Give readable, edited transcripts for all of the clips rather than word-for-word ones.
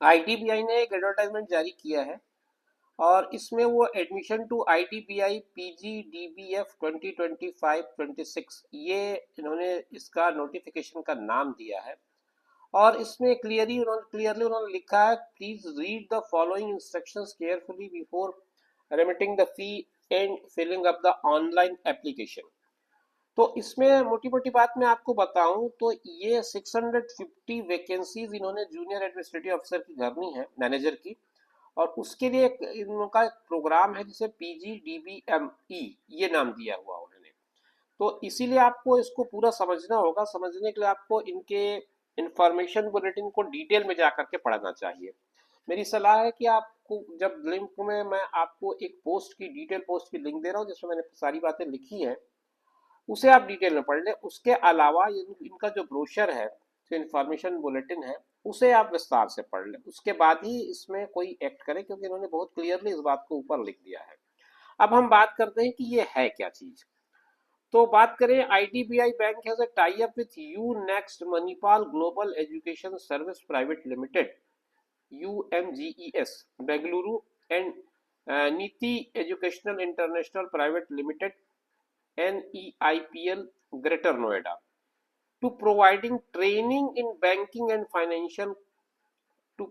IDBI ने एक advertisement जारी किया है और इसमें वो admission to IDBI PG DBF 2025-26 ये इन्होंने इसका नोटिफिकेशन का नाम दिया है। और इसमें क्लियरली उन्होंने लिखा है, please read the following instructions carefully before remitting the fee and filling up the online application. तो इसमें मोटी मोटी बात मैं आपको बताऊं तो ये 650 वैकेंसीज इन्होंने जूनियर एडमिनिस्ट्रेटिव अफसर की भरनी है, मैनेजर की। और उसके लिए इनका एक प्रोग्राम है जिसे पीजीडीबीएमई ये नाम दिया हुआ उन्होंने। तो इसीलिए आपको इसको पूरा समझना होगा। समझने के लिए आपको इनके इंफॉर्मेशन बुलेटिन को डिटेल में जा करके पढ़ना चाहिए। मेरी सलाह है कि आपको जब लिंक में मैं आपको एक पोस्ट की डिटेल पोस्ट की लिंक दे रहा हूँ जिसमें मैंने सारी बातें लिखी है, उसे आप डिटेल में पढ़ लें। उसके अलावा इनका जो ब्रोशर है, जो इन्फॉर्मेशन बुलेटिन है, उसे आप विस्तार से पढ़ लें। उसके बाद ही इसमें कोई एक्ट करें, क्योंकि इन्होंने बहुत क्लियरली इस बात को ऊपर लिख दिया है। अब हम बात करते हैं कि ये है क्या चीज। तो बात करें, IDBI bank has a tie up with you next Manipal global education service private limited UMGES Bengaluru and Niti educational international private limited NEIPL Greater Noida to providing training in banking and financial to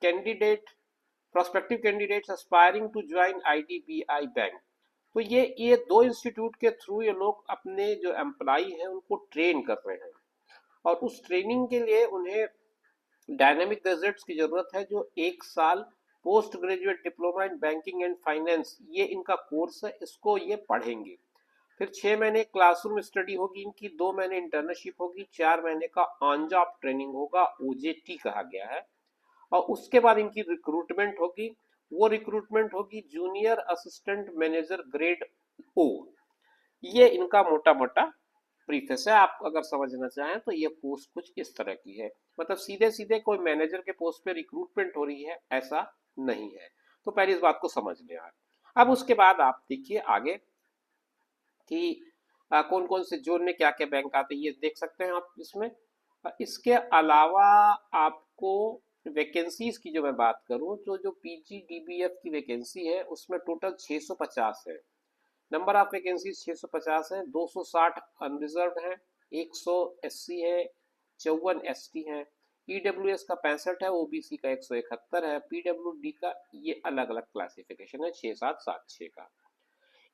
candidate prospective candidates aspiring to join IDBI bank. तो ये दो institute के through ये लोग अपने जो employee हैं उनको ट्रेन कर रहे हैं। और उस ट्रेनिंग के लिए उन्हें डायनेमिक ग्रेजुएट्स की जरूरत है जो 1 साल post graduate diploma in banking and finance ये इनका कोर्स है, इसको ये पढ़ेंगे। फिर 6 महीने क्लासरूम स्टडी होगी इनकी, 2 महीने इंटर्नशिप होगी, 4 महीने का ऑन जॉब ट्रेनिंग होगा, ओजेटी कहा गया है। और उसके बाद इनकी रिक्रूटमेंट होगी। वो रिक्रूटमेंट होगी जूनियर असिस्टेंट मैनेजर ग्रेड ओ। ये इनका मोटा मोटा प्रीफेस है। आप अगर समझना चाहें तो ये पोस्ट कुछ इस तरह की है। मतलब सीधे सीधे कोई मैनेजर के पोस्ट पे रिक्रूटमेंट हो रही है ऐसा नहीं है। तो पहले इस बात को समझ लें आप। अब उसके बाद आप देखिए आगे कि कौन कौन से जोन में क्या क्या बैंक आते हैं, ये देख सकते हैं आप इसमें। इसके अलावा आपको वैकेंसीज की जो मैं बात करूं तो जो पीजीडीबीएफ की वैकेंसी है उसमें टोटल 650 है। नंबर ऑफ वैकेंसीज 650 है। 260 अनरिजर्व है, 100 एससी है, 54 एसटी है, ईडब्ल्यूएस का 65 है, ओबीसी का 171 है, पीडब्ल्यूडी का ये अलग अलग क्लासिफिकेशन है 6776 का।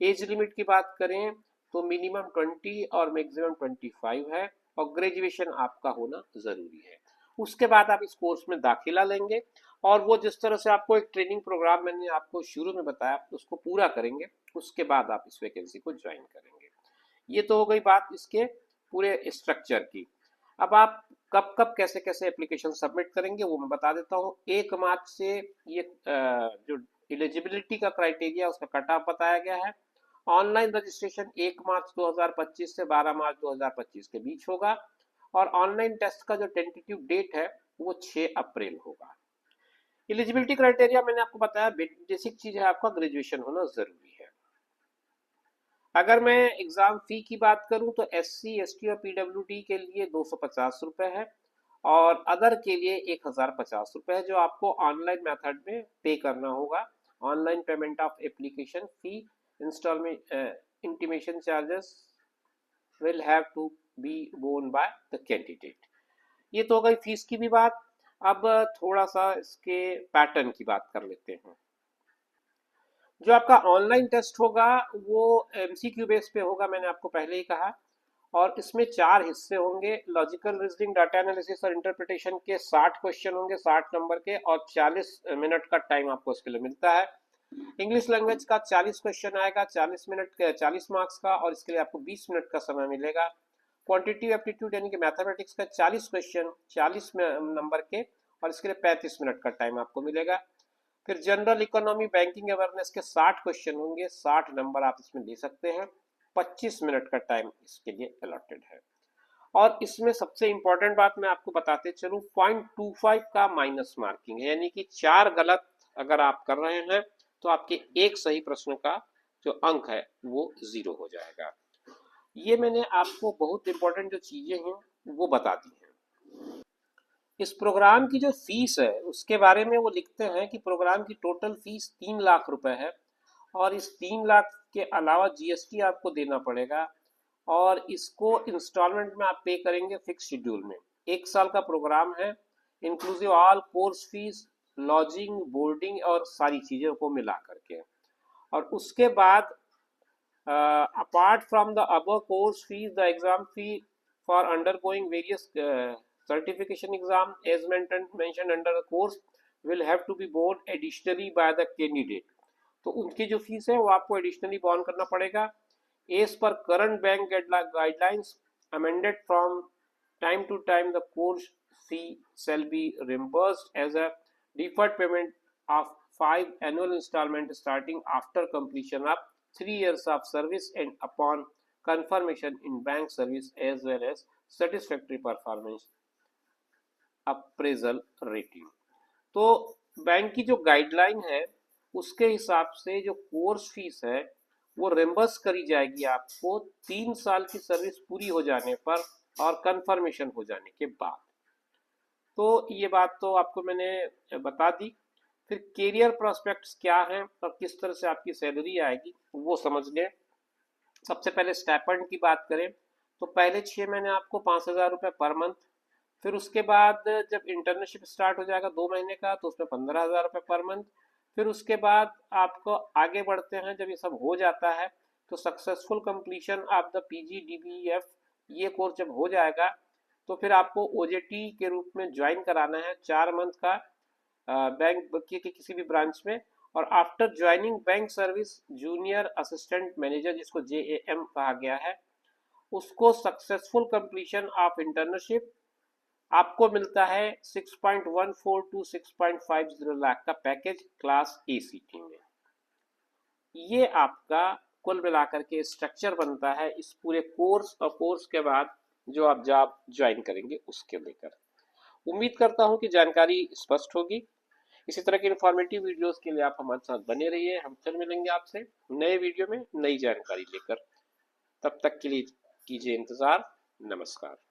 एज लिमिट की बात करें तो मिनिमम 20 और मैक्सिमम 25 है। और ग्रेजुएशन आपका होना जरूरी है। उसके बाद आप इस कोर्स में दाखिला लेंगे और वो जिस तरह से आपको एक ट्रेनिंग प्रोग्राम मैंने आपको शुरू में बताया उसको पूरा करेंगे। उसके बाद आप इस वैकेंसी को ज्वाइन करेंगे। ये तो हो गई बात इसके पूरे स्ट्रक्चर की। अब आप कब कब कैसे कैसे एप्लीकेशन सबमिट करेंगे वो मैं बता देता हूँ। 1 मार्च से ये जो एलिजिबिलिटी का क्राइटेरिया उसका कट ऑफ बताया गया है। ऑनलाइन रजिस्ट्रेशन 1 मार्च 2025 से 12 मार्च 2025 के बीच होगा। और ऑनलाइन टेस्ट का जो टेंटेटिव डेट है वो 6 अप्रैल होगा। एलिजिबिलिटी क्राइटेरिया मैंने आपको बताया, बेसिक चीज है आपका ग्रेजुएशन होना जरूरी है। अगर मैं एग्जाम फी की बात करूं तो SC ST और PWD के लिए 250 रुपए है और अदर के लिए 1050 रुपए है, जो आपको ऑनलाइन मेथड में पे करना होगा। Online payment of application fee instalment intimation charges will have to be borne by the candidate. ये तो हो गई फीस की भी बात। अब थोड़ा सा इसके पैटर्न की बात कर लेते हैं। जो आपका ऑनलाइन टेस्ट होगा वो MCQ बेस पे होगा, मैंने आपको पहले ही कहा। और इसमें 4 हिस्से होंगे। लॉजिकल रीजनिंग, डाटा एनालिसिस और इंटरप्रिटेशन के 60 क्वेश्चन होंगे, 60 नंबर के, और 40 मिनट का टाइम आपको इसके लिए मिलता है। इंग्लिश लैंग्वेज का 40 क्वेश्चन आएगा, 40 मिनट 40 मार्क्स का, और इसके लिए आपको 20 मिनट का समय मिलेगा। क्वांटिटी एप्टीट्यूड यानी कि मैथमेटिक्स का 40 क्वेश्चन, 40 नंबर के, और इसके लिए 35 मिनट का टाइम आपको मिलेगा। फिर जनरल इकोनॉमी बैंकिंग अवेयरनेस के 60 क्वेश्चन होंगे, 60 नंबर आप इसमें ले सकते हैं, 25 मिनट का टाइम इसके लिए अलॉटेड है। और इसमें सबसे इंपॉर्टेंट बात मैं आपको बताते चलूं, 0.25 का माइनस मार्किंग है, यानी कि 4 गलत अगर आप कर रहे हैं तो आपके एक सही प्रश्न का जो अंक है वो 0 हो जाएगा। ये मैंने आपको बहुत इंपॉर्टेंट जो चीजें हैं वो बता दी हैं। इस प्रोग्राम की जो फीस है उसके बारे में वो लिखते हैं कि प्रोग्राम की टोटल फीस 3 लाख रुपए है, और इस 3 लाख के अलावा जीएसटी आपको देना पड़ेगा, और इसको इंस्टॉलमेंट में आप पे करेंगे फिक्स शेड्यूल में। 1 साल का प्रोग्राम है, inclusive all course fees, lodging, boarding और सारी चीज़ों को मिला करके। और उसके बाद apart from the above course fees, the exam fee for undergoing various certification exam as mentioned under the course will have to be borne additionally by the candidate. तो उनकी जो फीस है वो आपको एडिशनली बॉर्न करना पड़ेगा as per current bank guidelines amended from time to time. The course fee shall be reimbursed as a deferred payment of 5 annual installment starting after completion of 3 years of service and upon confirmation in bank service as well as satisfactory performance appraisal rating. तो bank की जो guideline है उसके हिसाब से जो course fees है वो रिम्बर्स करी जाएगी आपको 3 साल की सर्विस पूरी हो जाने पर और कंफर्मेशन हो जाने के बाद। तो ये बात तो आपको मैंने बता दी। फिर कैरियर प्रोस्पेक्ट्स क्या हैं और किस तरह से आपकी सैलरी आएगी वो समझ लें। सबसे पहले स्टाइपेंड की बात करें तो पहले 6 महीने आपको 5,000 रुपये पर मंथ, फिर उसके बाद जब इंटर्नशिप स्टार्ट हो जाएगा 2 महीने का तो उसमें 15,000 रुपये पर मंथ। फिर उसके बाद आपको आगे बढ़ते हैं, जब ये सब हो जाता है तो successful completion of the PGDBF ये कोर्स जब हो जाएगा तो फिर आपको OJT के रूप में ज्वाइन कराना है 4 मंथ का बैंक के किसी भी ब्रांच में। और after joining bank service junior assistant manager जिसको JAM कहा गया है, उसको सक्सेसफुल कंप्लीशन ऑफ इंटर्नशिप आपको मिलता है 6.14 to 6.50 लाख का पैकेज क्लास ACT में। ये आपका कुल मिलाकर के स्ट्रक्चर बनता है इस पूरे कोर्स और कोर्स के बाद जो आप जॉब ज्वाइन करेंगे उसके लेकर। उम्मीद करता हूं कि जानकारी स्पष्ट होगी। इसी तरह की इन्फॉर्मेटिव वीडियोस के लिए आप हमारे साथ बने रहिए। हम फिर मिलेंगे आपसे नए वीडियो में नई जानकारी लेकर। तब तक के लिए कीजिए इंतजार। नमस्कार।